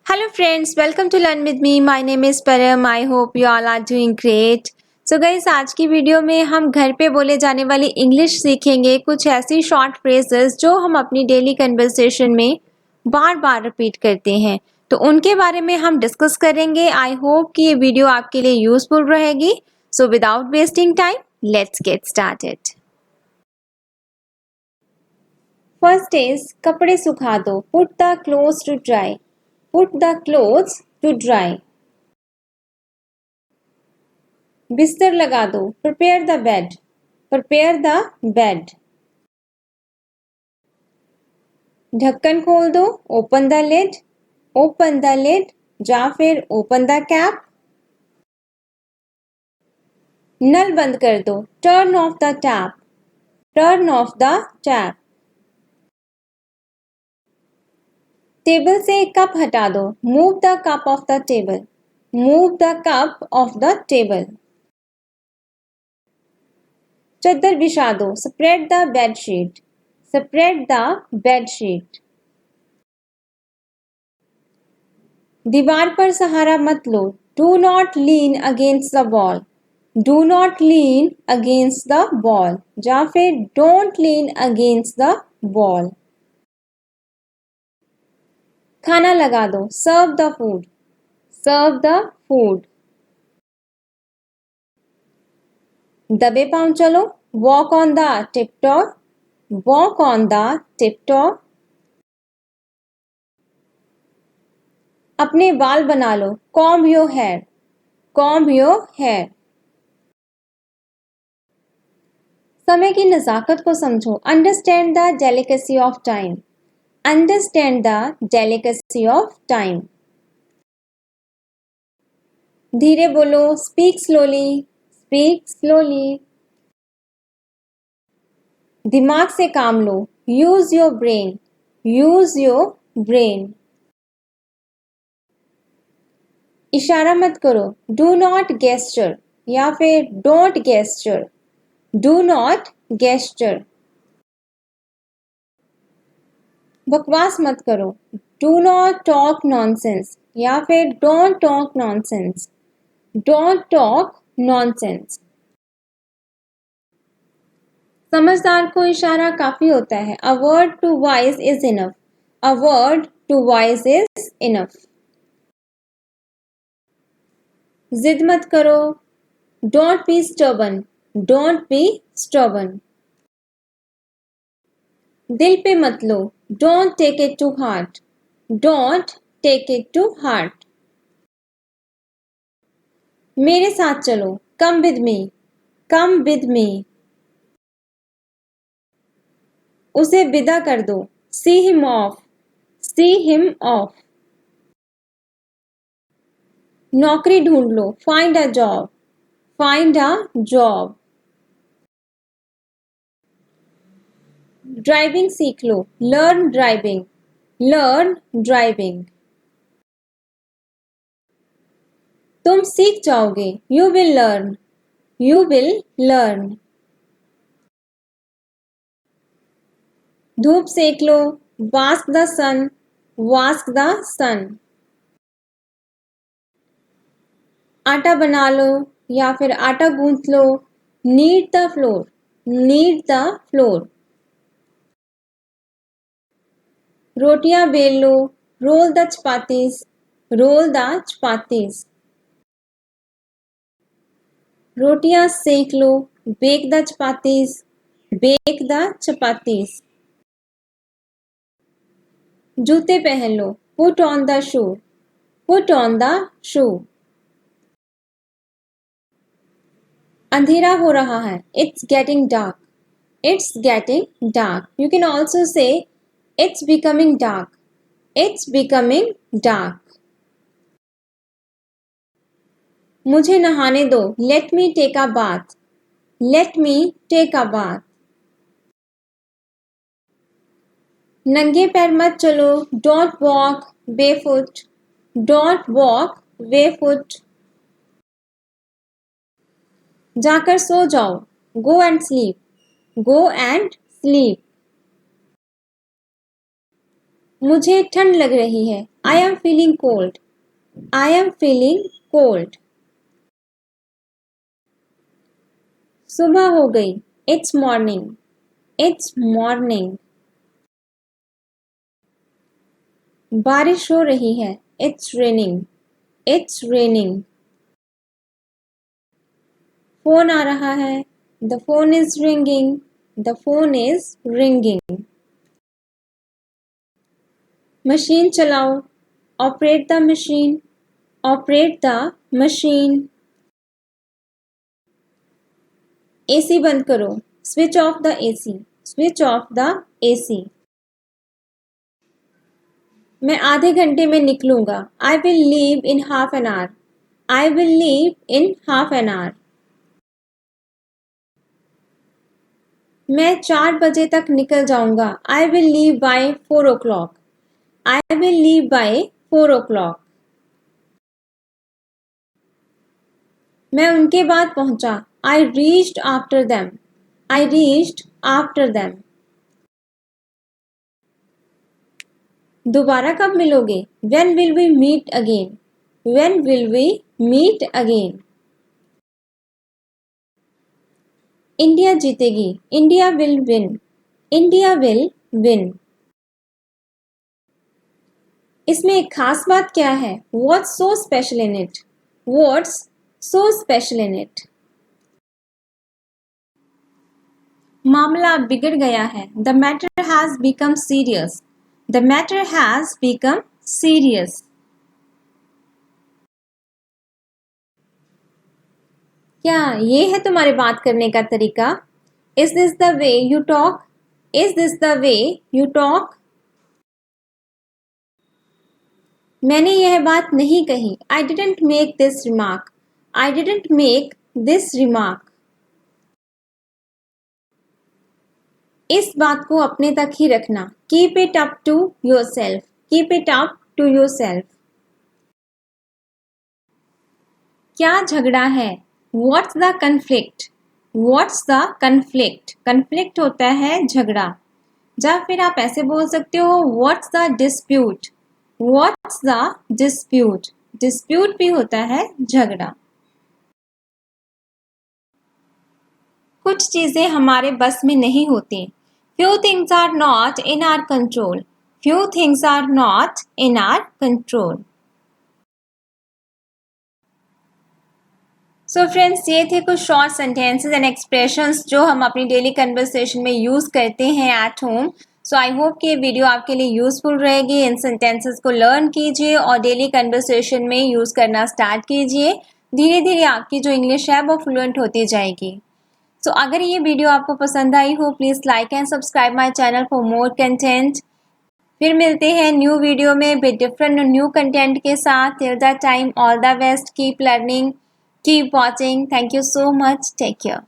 Hello friends, welcome to Learn with me. My name is Param. I hope you all are doing great. So guys, आज की video में हम घर पे बोले जाने वाली इंग्लिश सीखेंगे, कुछ ऐसी शॉर्ट फ्रेजेस जो हम अपनी डेली कन्वर्सेशन में बार बार रिपीट करते हैं, तो उनके बारे में हम डिस्कस करेंगे. आई होप कि ये वीडियो आपके लिए यूजफुल रहेगी. So without wasting time, let's get started. First is कपड़े सुखा दो. Put the clothes to dry. Put the clothes to dry. बिस्तर लगा दो. Prepare the bed. Prepare the bed. ढक्कन खोल दो. Open the lid. Open the lid. या फिर open the cap. नल बंद कर दो. Turn off the tap. Turn off the tap. Table से एक कप हटा दो. Move the cup off the table. Move the cup off the table. चद्दर बिछा दो. Spread the bed sheet. Spread the bed sheet. दीवार पर सहारा मत लो. Do not lean against the wall. Do not lean against the wall. या फिर don't lean against the wall. खाना लगा दो. Serve the food. Serve the food. दबे पांव चलो. Walk on the tiptoe. Walk on the tiptoe. अपने बाल बना लो. Comb your hair. Comb your hair. समय की नज़ाकत को समझो. Understand the delicacy of time. Understand the delicacy of time. धीरे बोलो. Speak slowly. Speak slowly. दिमाग से काम लो. Use your brain. Use your brain. इशारा मत करो. Do not gesture. या फिर don't gesture. Do not gesture. बकवास मत करो. Do not talk nonsense. या फिर don't talk nonsense. Don't talk nonsense. समझदार को इशारा काफी होता है. A word to wise is enough. A word to wise is enough. जिद मत करो. Don't be stubborn. Don't be stubborn. दिल पे मत लो. Don't take it to heart. Don't take it to heart. मेरे साथ चलो. Come with me. Come with me. उसे विदा कर दो. See him off. See him off. नौकरी ढूंढ लो. Find a job. Find a job. Driving सीख लो. Learn driving. Learn driving. तुम सीख जाओगे. You will learn. You will learn. धूप सेक लो. Bask the sun. Bask the sun. आटा बना लो या फिर आटा गूंथ लो. Knead the floor. Knead the floor. रोटियां बेल लो. Roll the chapatis. Roll the chapatis. रोटियां सेक लो. Bake the chapatis. Bake the chapatis. जूते पहन लो. Put on the shoe. Put on the shoe. अंधेरा हो रहा है. It's getting dark. It's getting dark. You can also say it's becoming dark. It's becoming dark. मुझे नहाने दो. Let me take a bath. Let me take a bath. नंगे पैर मत चलो. Don't walk barefoot. Don't walk barefoot. जाकर सो जाओ. Go and sleep. Go and sleep. मुझे ठंड लग रही है. I am feeling cold. I am feeling cold. सुबह हो गई. It's morning. It's morning. बारिश हो रही है. It's raining. It's raining. Phone आ रहा है. The phone is ringing. The phone is ringing. Machine चलाओ. Operate the machine. Operate the machine. AC बंद करो. Switch off the AC. Switch off the AC. मैं आधे घंटे में निकलूंगा. I will leave in half an hour. I will leave in half an hour. मैं 4 बजे तक निकल जाऊंगा. I will leave by 4 o'clock. I will leave by 4 o'clock. मैं उनके बाद पहुंचा. I reached after them. I reached after them. दोबारा कब मिलोगे? When will we meet again? When will we meet again? India जीतेगी. India will win. India will win. इसमें एक खास बात क्या है? What's so special in it? What's so special in it? मामला बिगड़ गया है. The matter has become serious. The matter has become serious. क्या ये है तुम्हारे बात करने का तरीका? Is this the way you talk? Is this the way you talk? मैंने यह बात नहीं कही. I didn't make this remark. I didn't make this remark. इस बात को अपने तक ही रखना. Keep it up to yourself. Keep it up to yourself. क्या झगड़ा है? What's the conflict? What's the conflict? Conflict होता है झगड़ा. या फिर आप ऐसे बोल सकते हो What's the dispute? What's the dispute? Dispute भी होता है झगड़ा. कुछ चीजें हमारे बस में नहीं होती. Few things are not in our control. Few things are not in our control. So friends, ये थे कुछ शॉर्ट सेंटेंसेस एंड एक्सप्रेशंस जो हम अपनी डेली कन्वर्सेशन में यूज़ करते हैं at home. So I hope कि ये वीडियो आपके लिए यूज़फुल रहेगी. इन सेंटेंसेस को लर्न कीजिए और डेली कन्वर्सेशन में यूज़ करना स्टार्ट कीजिए. धीरे धीरे आपकी जो इंग्लिश है वो फ्लुएंट होती जाएगी. सो अगर ये वीडियो आपको पसंद आई हो, please like and subscribe my channel for more content. फिर मिलते हैं न्यू वीडियो में विद डिफरेंट न्यू कंटेंट के साथ. Till that time, all the best. Keep learning. Keep watching. Thank you so much. Take care.